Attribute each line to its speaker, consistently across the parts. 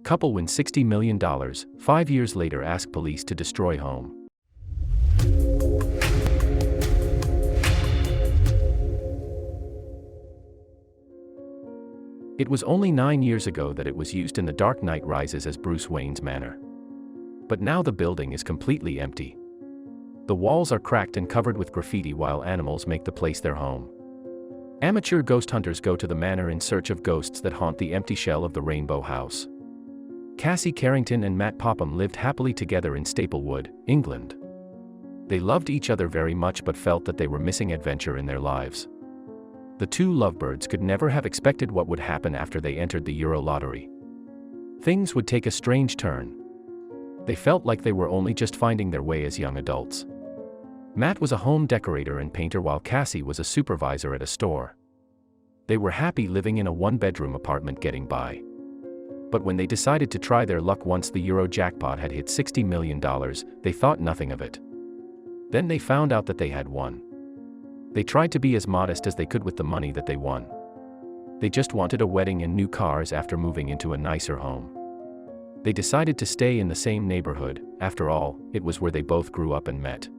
Speaker 1: Couple wins $60 million, 5 years later ask police to destroy home. It was only 9 years ago that it was used in The Dark Knight Rises as Bruce Wayne's manor. But now the building is completely empty. The walls are cracked and covered with graffiti while animals make the place their home. Amateur ghost hunters go to the manor in search of ghosts that haunt the empty shell of the Rainbow House. Cassie Carrington and Matt Popham lived happily together in Staplewood, England. They loved each other very much but felt that they were missing adventure in their lives. The two lovebirds could never have expected what would happen after they entered the Euro lottery. Things would take a strange turn. They felt like they were only just finding their way as young adults. Matt was a home decorator and painter while Cassie was a supervisor at a store. They were happy living in a one-bedroom apartment getting by. But when they decided to try their luck once the Euro jackpot had hit $60 million, they thought nothing of it. Then they found out that they had won. They tried to be as modest as they could with the money that they won. They just wanted a wedding and new cars after moving into a nicer home. They decided to stay in the same neighborhood, after all, it was where they both grew up and met.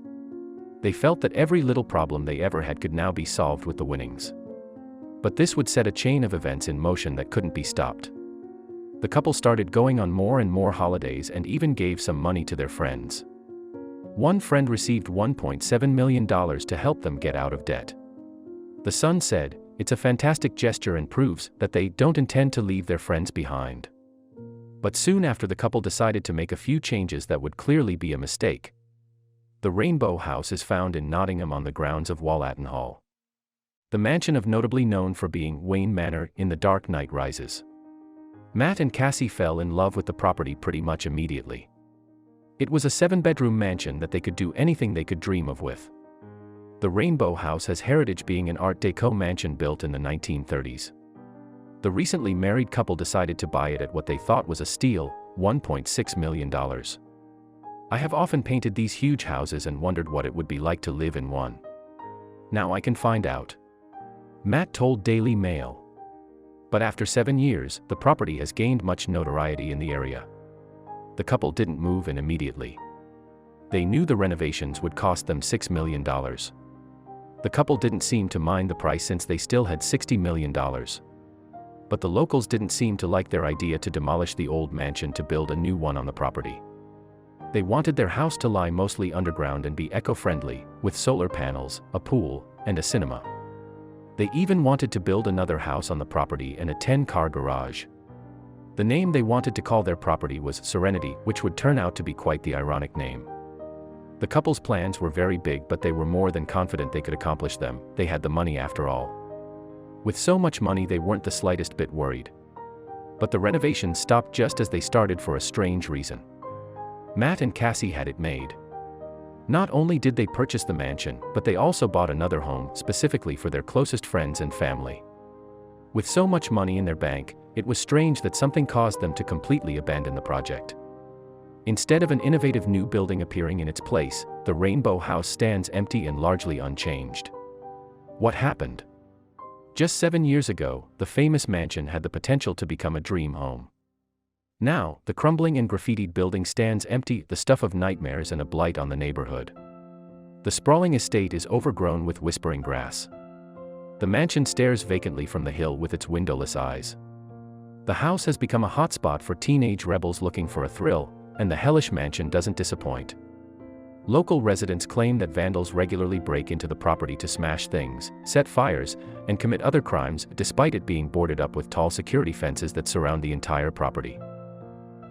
Speaker 1: They felt that every little problem they ever had could now be solved with the winnings. But this would set a chain of events in motion that couldn't be stopped. The couple started going on more and more holidays and even gave some money to their friends. One friend received $1.7 million to help them get out of debt. The son said, "It's a fantastic gesture and proves that they don't intend to leave their friends behind." But soon after the couple decided to make a few changes that would clearly be a mistake. The Rainbow House is found in Nottingham on the grounds of Wallaton Hall. The mansion of notably known for being Wayne Manor in The Dark Knight Rises. Matt and Cassie fell in love with the property pretty much immediately. It was a 7-bedroom mansion that they could do anything they could dream of with. The Rainbow House has heritage being an Art Deco mansion built in the 1930s. The recently married couple decided to buy it at what they thought was a steal, $1.6 million. I have often painted these huge houses and wondered what it would be like to live in one. Now I can find out. Matt told Daily Mail. But after 7 years, the property has gained much notoriety in the area. The couple didn't move in immediately. They knew the renovations would cost them $6 million. The couple didn't seem to mind the price since they still had $60 million. But the locals didn't seem to like their idea to demolish the old mansion to build a new one on the property. They wanted their house to lie mostly underground and be eco-friendly, with solar panels, a pool, and a cinema. They even wanted to build another house on the property and a 10-car garage. The name they wanted to call their property was Serenity, which would turn out to be quite the ironic name. The couple's plans were very big, but they were more than confident they could accomplish them. They had the money after all. With so much money, they weren't the slightest bit worried. But the renovations stopped just as they started for a strange reason. Matt and Cassie had it made. Not only did they purchase the mansion, but they also bought another home specifically for their closest friends and family. With so much money in their bank, it was strange that something caused them to completely abandon the project. Instead of an innovative new building appearing in its place, the Rainbow House stands empty and largely unchanged. What happened? Just 7 years ago, the famous mansion had the potential to become a dream home. Now, the crumbling and graffitied building stands empty, the stuff of nightmares and a blight on the neighborhood. The sprawling estate is overgrown with whispering grass. The mansion stares vacantly from the hill with its windowless eyes. The house has become a hotspot for teenage rebels looking for a thrill, and the hellish mansion doesn't disappoint. Local residents claim that vandals regularly break into the property to smash things, set fires, and commit other crimes, despite it being boarded up with tall security fences that surround the entire property.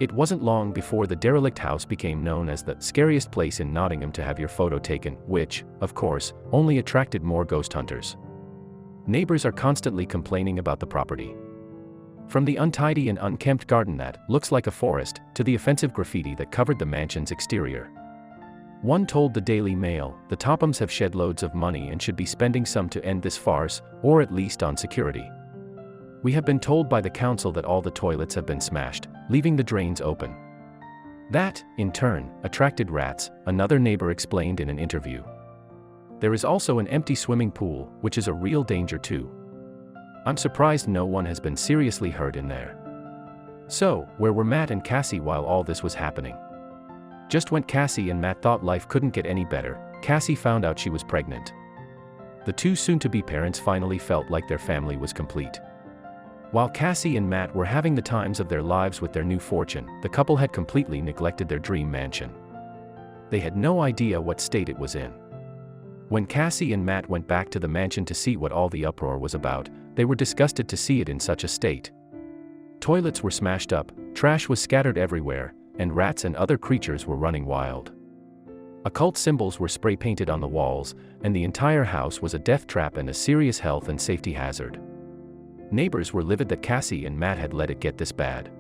Speaker 1: It wasn't long before the derelict house became known as the scariest place in Nottingham to have your photo taken, which, of course, only attracted more ghost hunters. Neighbors are constantly complaining about the property. From the untidy and unkempt garden that looks like a forest, to the offensive graffiti that covered the mansion's exterior. One told the Daily Mail, "The Tophams have shed loads of money and should be spending some to end this farce, or at least on security. We have been told by the council that all the toilets have been smashed, leaving the drains open. That, in turn, attracted rats," another neighbor explained in an interview. There is also an empty swimming pool, which is a real danger too. I'm surprised no one has been seriously hurt in there. So, where were Matt and Cassie while all this was happening? Just when Cassie and Matt thought life couldn't get any better, Cassie found out she was pregnant. The two soon-to-be parents finally felt like their family was complete. While Cassie and Matt were having the times of their lives with their new fortune, the couple had completely neglected their dream mansion. They had no idea what state it was in. When Cassie and Matt went back to the mansion to see what all the uproar was about, they were disgusted to see it in such a state. Toilets were smashed up, trash was scattered everywhere, and rats and other creatures were running wild. Occult symbols were spray-painted on the walls, and the entire house was a death trap and a serious health and safety hazard. Neighbors were livid that Cassie and Matt had let it get this bad.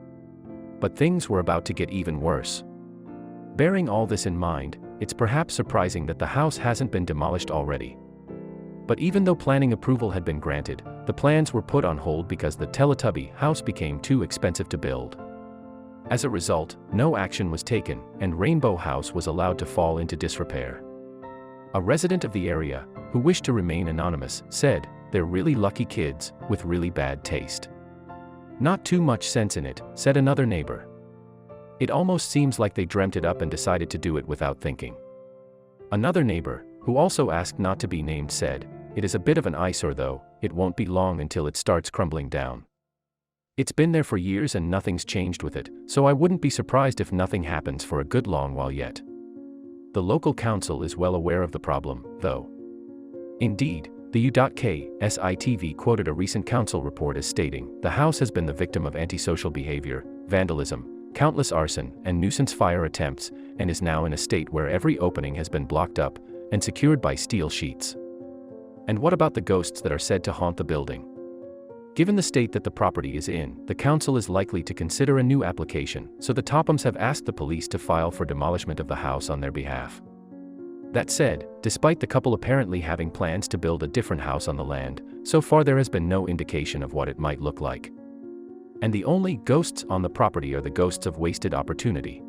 Speaker 1: But things were about to get even worse. Bearing all this in mind, it's perhaps surprising that the house hasn't been demolished already. But even though planning approval had been granted, the plans were put on hold because the Teletubby house became too expensive to build. As a result, no action was taken, and Rainbow House was allowed to fall into disrepair. A resident of the area, who wished to remain anonymous, said, "They're really lucky kids, with really bad taste." "Not too much sense in it," said another neighbor. "It almost seems like they dreamt it up and decided to do it without thinking." Another neighbor, who also asked not to be named, said, "It is a bit of an eyesore though, it won't be long until it starts crumbling down. It's been there for years and nothing's changed with it, so I wouldn't be surprised if nothing happens for a good long while yet." The local council is well aware of the problem, though. Indeed, the U.K.SITV quoted a recent council report as stating, "The house has been the victim of antisocial behavior, vandalism, countless arson and nuisance fire attempts, and is now in a state where every opening has been blocked up and secured by steel sheets." And what about the ghosts that are said to haunt the building? Given the state that the property is in, the council is likely to consider a new application, so the Tophams have asked the police to file for demolishment of the house on their behalf. That said, despite the couple apparently having plans to build a different house on the land, so far there has been no indication of what it might look like. And the only ghosts on the property are the ghosts of wasted opportunity.